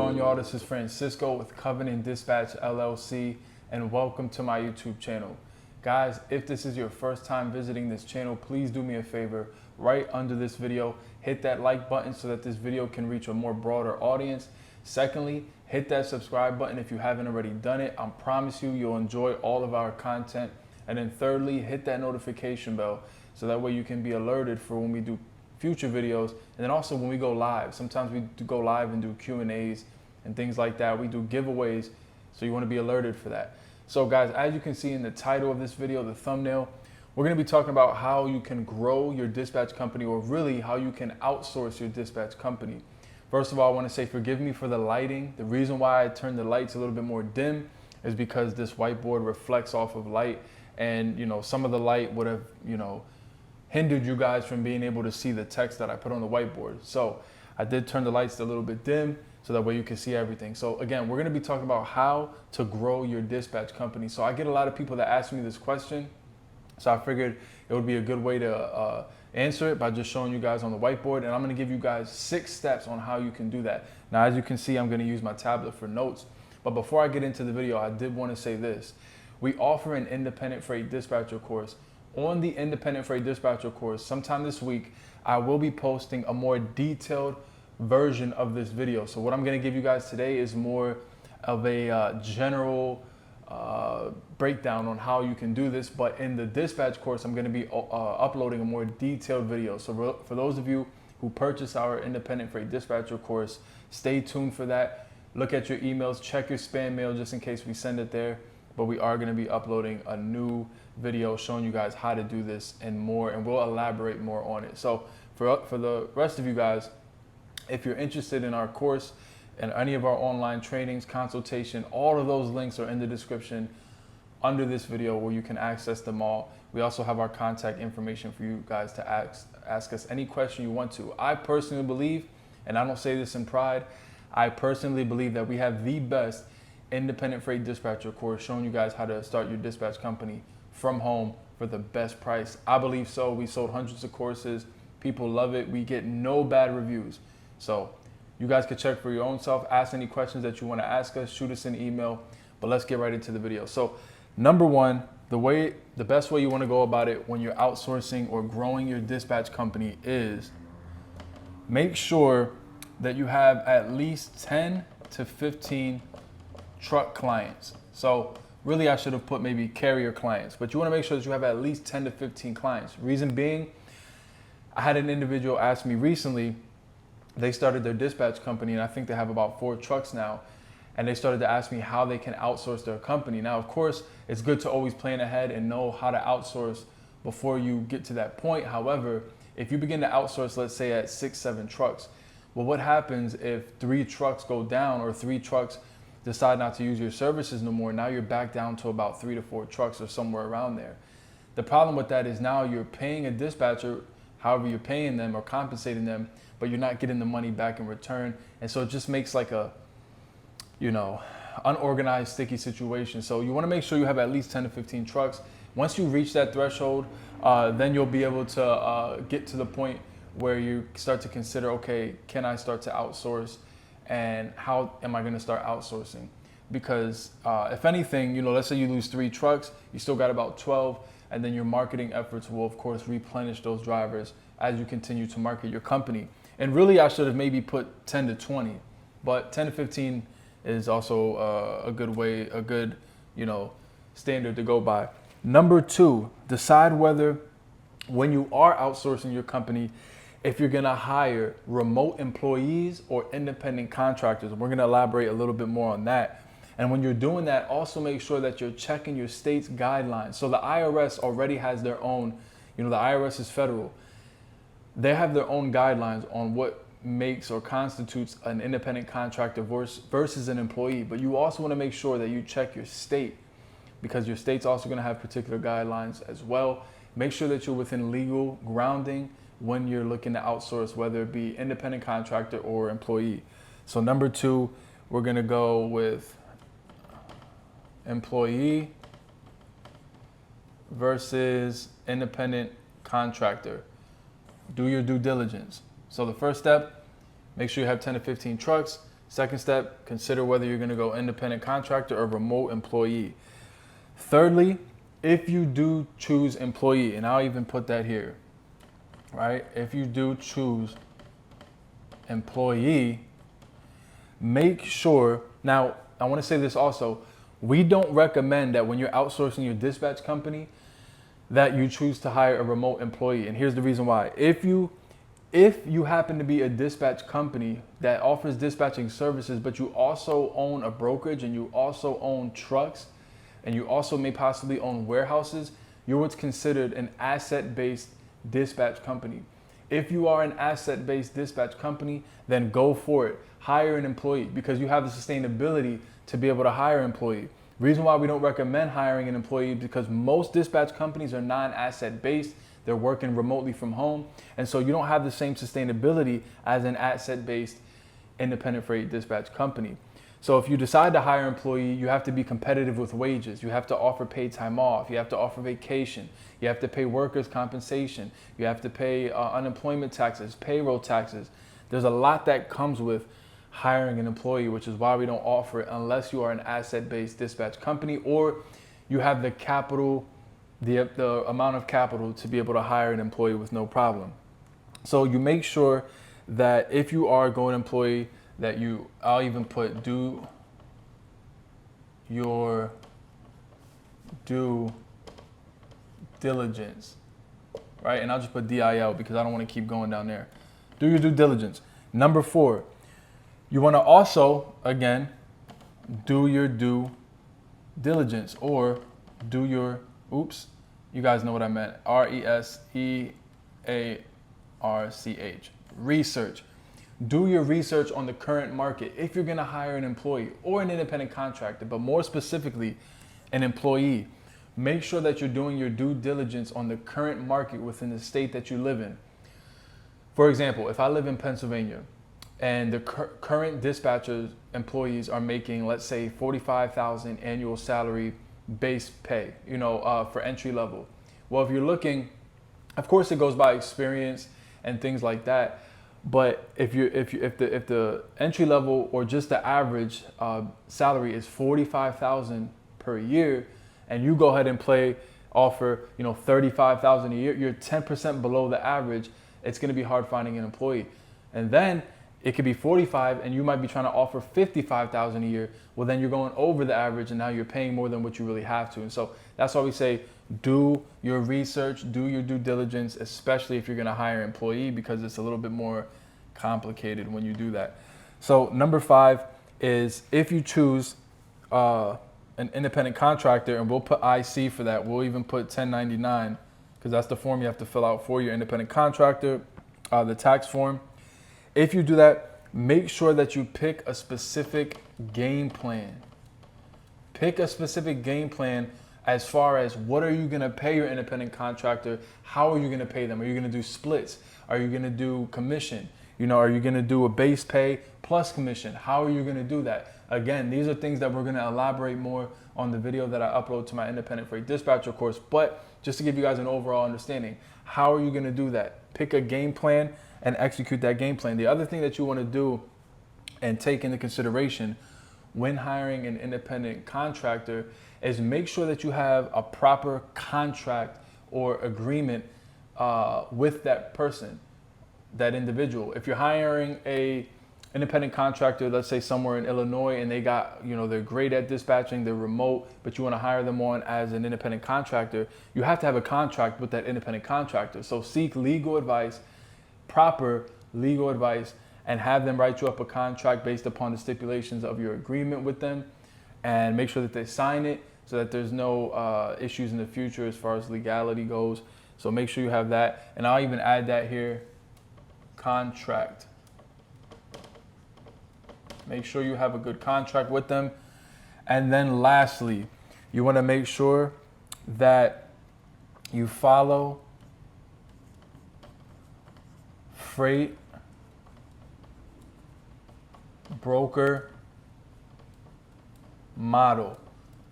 going, y'all? This is Francisco with Covenant Dispatch LLC, and welcome to my YouTube channel. Guys, if this is your first time visiting this channel, please do me a favor. Right under this video, hit that like button so that this video can reach a more broader audience. Secondly, hit that subscribe button if you haven't already done it. I promise you'll enjoy all of our content. And then thirdly, hit that notification bell so that way you can be alerted for when we do future videos, and then also when we go live. Sometimes we do go live and do Q&As and things like that. We do giveaways, so you want to be alerted for that. So guys, as you can see in the title of this video, the thumbnail, we're going to be talking about how you can grow your dispatch company, or really how you can outsource your dispatch company. First of all, I want to say forgive me for the lighting. The reason why I turned the lights a little bit more dim is because this whiteboard reflects off of light, and some of the light would have hindered you guys from being able to see the text that I put on the whiteboard. So I did turn the lights a little bit dim so that way you can see everything. So again, we're going to be talking about how to grow your dispatch company. So I get a lot of people that ask me this question. So I figured it would be a good way to answer it by just showing you guys on the whiteboard. And I'm going to give you guys 6 steps on how you can do that. Now, as you can see, I'm going to use my tablet for notes. But before I get into the video, I did want to say this. We offer an independent freight dispatcher course. On the independent freight dispatcher course, sometime this week, I will be posting a more detailed version of this video. So what I'm going to give you guys today is more of a general breakdown on how you can do this. But in the dispatch course, I'm going to be uploading a more detailed video. So for those of you who purchase our independent freight dispatcher course, stay tuned for that. Look at your emails, check your spam mail just in case we send it there. But we are going to be uploading a new video showing you guys how to do this and more, and we'll elaborate more on it. So for the rest of you guys, if you're interested in our course and any of our online trainings, consultation, all of those links are in the description under this video where you can access them all. We also have our contact information for you guys to ask us any question you want to. I personally believe, and I don't say this in pride, I personally believe that we have the best independent freight dispatcher course showing you guys how to start your dispatch company from home for the best price. I believe so. We sold hundreds of courses. People love it. We get no bad reviews. So you guys can check for your own self, ask any questions that you want to ask us, shoot us an email, but let's get right into the video. So number one, the best way you want to go about it when you're outsourcing or growing your dispatch company is make sure that you have at least 10 to 15 truck clients. So really, I should have put maybe carrier clients, but you want to make sure that you have at least 10 to 15 clients. Reason being, I had an individual ask me recently, they started their dispatch company, and I think they have about 4 trucks now, and they started to ask me how they can outsource their company. Now, of course, it's good to always plan ahead and know how to outsource before you get to that point. However, if you begin to outsource, let's say at 6, 7 trucks, well, what happens if 3 trucks go down or 3 trucks decide not to use your services no more? Now you're back down to about 3 to 4 trucks or somewhere around there. The problem with that is now you're paying a dispatcher, however you're paying them or compensating them, but you're not getting the money back in return. And so it just makes like a, unorganized, sticky situation. So you want to make sure you have at least 10 to 15 trucks. Once you reach that threshold, then you'll be able to get to the point where you start to consider, okay, can I start to outsource? And how am I going to start outsourcing? Because if anything, let's say you lose 3 trucks, you still got about 12, and then your marketing efforts will, of course, replenish those drivers as you continue to market your company. And really, I should have maybe put 10 to 20, but 10 to 15 is also a good standard to go by. Number 2, decide whether, when you are outsourcing your company, if you're going to hire remote employees or independent contractors. We're going to elaborate a little bit more on that. And when you're doing that, also make sure that you're checking your state's guidelines. So the IRS already has their own, the IRS is federal. They have their own guidelines on what makes or constitutes an independent contractor versus an employee. But you also want to make sure that you check your state, because your state's also going to have particular guidelines as well. Make sure that you're within legal grounding when you're looking to outsource, whether it be independent contractor or employee. So number 2, we're going to go with employee versus independent contractor. Do your due diligence. So the first step, make sure you have 10 to 15 trucks. Second step, consider whether you're going to go independent contractor or remote employee. Thirdly, if you do choose employee, and I'll even put that here, right? If you do choose employee, make sure, now I want to say this also, we don't recommend that when you're outsourcing your dispatch company that you choose to hire a remote employee. And here's the reason why. If you happen to be a dispatch company that offers dispatching services, but you also own a brokerage and you also own trucks and you also may possibly own warehouses, you're what's considered an asset-based dispatch company. If you are an asset-based dispatch company, then go for it. Hire an employee because you have the sustainability to be able to hire an employee. Reason why we don't recommend hiring an employee is because most dispatch companies are non-asset based. They're working remotely from home. And so you don't have the same sustainability as an asset-based independent freight dispatch company. So if you decide to hire an employee, you have to be competitive with wages. You have to offer paid time off. You have to offer vacation. You have to pay workers' compensation. You have to pay unemployment taxes, payroll taxes. There's a lot that comes with hiring an employee, which is why we don't offer it unless you are an asset-based dispatch company or you have the capital, the amount of capital to be able to hire an employee with no problem. So you make sure that if you are going employee, that I'll even put do your due diligence, right? And I'll just put DIL because I don't want to keep going down there. Do your due diligence. Number 4, you want to also, again, do your due diligence or do your, you guys know what I meant, RESEARCH, research. Do your research on the current market if you're going to hire an employee or an independent contractor, but more specifically, an employee. Make sure that you're doing your due diligence on the current market within the state that you live in. For example, if I live in Pennsylvania and the current dispatchers employees are making, let's say, $45,000 annual salary base pay, for entry level. Well, if you're looking, of course it goes by experience and things like that. But if the entry level or just the average salary is $45,000 per year, and you go ahead and offer $35,000 a year, you're 10% below the average. It's going to be hard finding an employee. And then it could be 45, and you might be trying to offer $55,000 a year. Well, then you're going over the average, and now you're paying more than what you really have to. And so that's why we say do your research, do your due diligence, especially if you're going to hire an employee, because it's a little bit more complicated when you do that. So number 5 is if you choose an independent contractor, and we'll put IC for that. We'll even put 1099 because that's the form you have to fill out for your independent contractor, the tax form. If you do that, make sure that you pick a specific game plan. Pick a specific game plan as far as what are you going to pay your independent contractor? How are you going to pay them? Are you going to do splits? Are you going to do commission? Are you going to do a base pay plus commission? How are you going to do that? Again, these are things that we're going to elaborate more on the video that I upload to my independent freight dispatcher course. But just to give you guys an overall understanding, how are you going to do that? Pick a game plan and execute that game plan. The other thing that you want to do and take into consideration when hiring an independent contractor is make sure that you have a proper contract or agreement with that person, that individual. If you're hiring a independent contractor, let's say somewhere in Illinois, and they got, they're great at dispatching, they're remote, but you want to hire them on as an independent contractor, you have to have a contract with that independent contractor. So seek legal advice, proper legal advice, and have them write you up a contract based upon the stipulations of your agreement with them, and make sure that they sign it so that there's no issues in the future as far as legality goes. So make sure you have that. And I'll even add that here, contract. Make sure you have a good contract with them. And then lastly, you want to make sure that you follow freight broker model.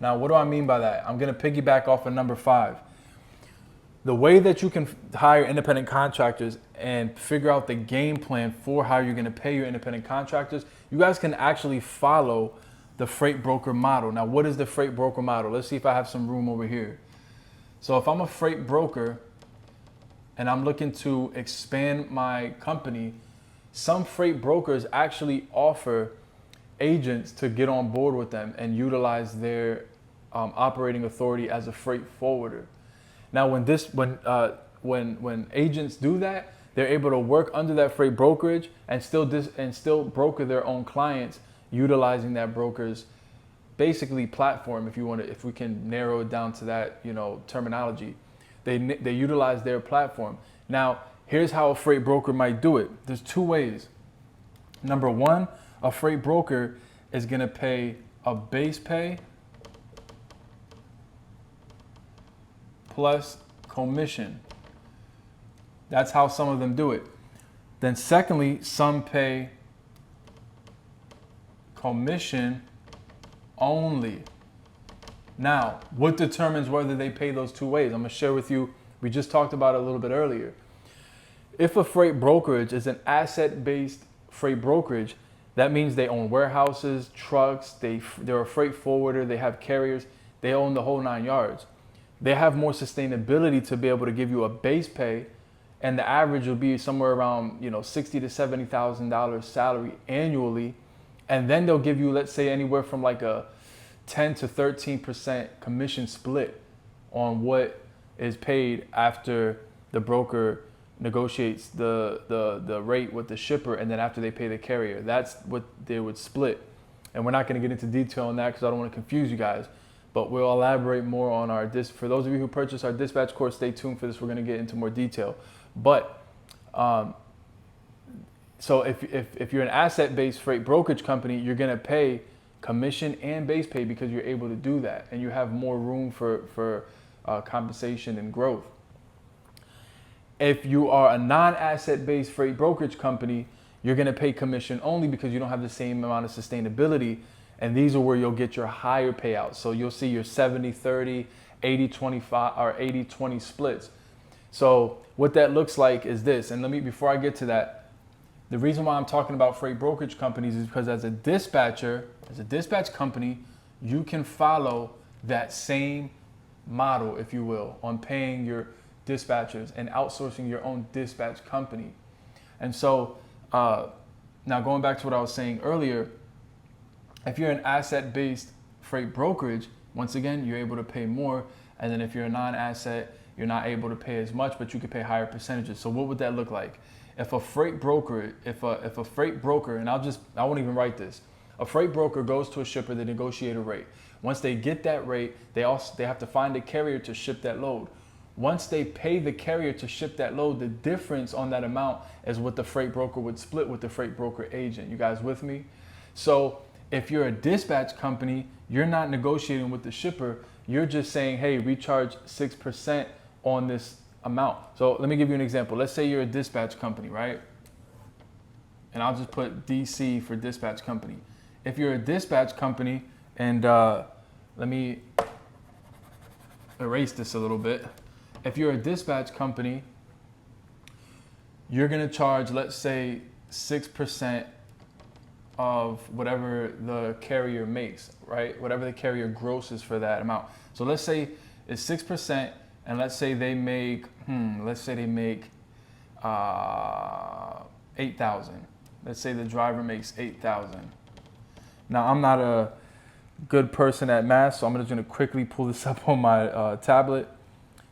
Now, what do I mean by that? I'm going to piggyback off of number 5. The way that you can hire independent contractors and figure out the game plan for how you're going to pay your independent contractors, you guys can actually follow the freight broker model. Now, what is the freight broker model? Let's see if I have some room over here. So if I'm a freight broker and I'm looking to expand my company, some freight brokers actually offer agents to get on board with them and utilize their operating authority as a freight forwarder. Now, when agents do that, they're able to work under that freight brokerage and still broker their own clients, utilizing that broker's basically platform. If we can narrow it down to that, terminology, they utilize their platform. Now, here's how a freight broker might do it. There's two ways. Number one, a freight broker is going to pay a base pay plus commission. That's how some of them do it. Then secondly, some pay commission only. Now, what determines whether they pay those two ways? I'm gonna share with you, we just talked about it a little bit earlier. If a freight brokerage is an asset-based freight brokerage, that means they own warehouses, trucks, they're a freight forwarder, they have carriers, they own the whole 9 yards. They have more sustainability to be able to give you a base pay, and the average will be somewhere around $60,000 to $70,000 salary annually, and then they'll give you, let's say, anywhere from like a 10 to 13% commission split on what is paid after the broker negotiates the rate with the shipper, and then after they pay the carrier. That's what they would split. And we're not going to get into detail on that because I don't want to confuse you guys, but we'll elaborate more on our for those of you who purchase our dispatch course, stay tuned for this. We're going to get into more detail. But so if you're an asset-based freight brokerage company, you're going to pay commission and base pay because you're able to do that, and you have more room for compensation and growth. If you are a non-asset-based freight brokerage company, you're going to pay commission only because you don't have the same amount of sustainability, and these are where you'll get your higher payouts. So you'll see your 70-30, 80-25, or 80-20 splits. So what that looks like is this, and before I get to that, the reason why I'm talking about freight brokerage companies is because as a dispatch company, you can follow that same model, if you will, on paying your dispatchers and outsourcing your own dispatch company. And so now going back to what I was saying earlier, if you're an asset-based freight brokerage, once again, you're able to pay more. And then if you're a non-asset, you're not able to pay as much, but you can pay higher percentages. So what would that look like? If a freight broker, and I won't even write this. A freight broker goes to a shipper, they negotiate a rate. Once they get that rate, they have to find a carrier to ship that load. Once they pay the carrier to ship that load, the difference on that amount is what the freight broker would split with the freight broker agent. You guys with me? So if you're a dispatch company, you're not negotiating with the shipper. You're just saying, hey, we charge 6% on this amount. So let me give you an example. Let's say you're a dispatch company, right? And I'll just put DC for dispatch company. If you're a dispatch company, and let me erase this a little bit. If you're a dispatch company, you're going to charge, let's say, 6% of whatever the carrier makes, right? Whatever the carrier grosses for that amount. So let's say it's 6%, and let's say they make, 8,000. Let's say the driver makes 8,000. Now, I'm not a good person at math, so I'm just going to quickly pull this up on my tablet.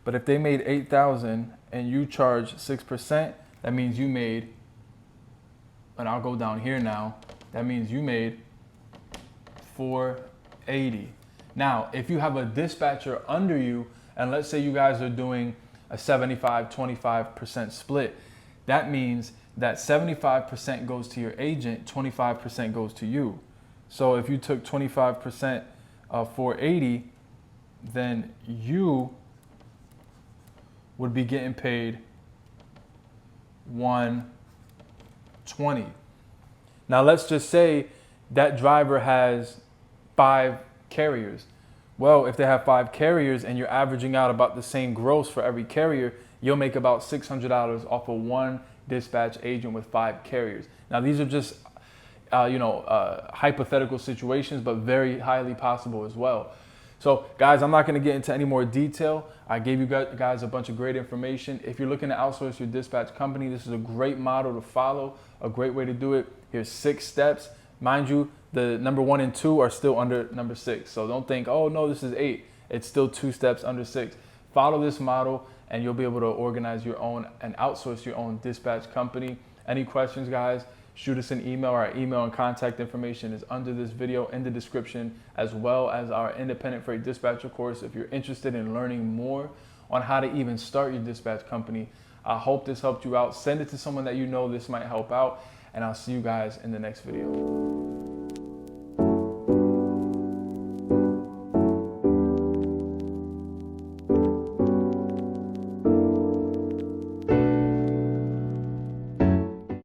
But if they made 8,000 and you charge 6%, that means you made, and I'll go down here now, that means you made $480. Now, if you have a dispatcher under you, and let's say you guys are doing a 75-25% split, that means that 75% goes to your agent, 25% goes to you. So if you took 25% of 480, then you would be getting paid 120. Now let's just say that driver has 5 carriers. Well, if they have 5 carriers and you're averaging out about the same gross for every carrier, you'll make about $600 off of one dispatch agent with 5 carriers. Now, these are just hypothetical situations, but very highly possible as well. So guys, I'm not going to get into any more detail. I gave you guys a bunch of great information. If you're looking to outsource your dispatch company, this is a great model to follow, a great way to do it. Here's 6 steps. Mind you, the number 1 and 2 are still under number 6. So don't think, oh no, this is 8. It's still 2 steps under 6. Follow this model and you'll be able to organize your own and outsource your own dispatch company. Any questions, guys? Shoot us an email. Our email and contact information is under this video in the description, as well as our independent freight dispatcher course. If you're interested in learning more on how to even start your dispatch company, I hope this helped you out. Send it to someone that you know this might help out, and I'll see you guys in the next video.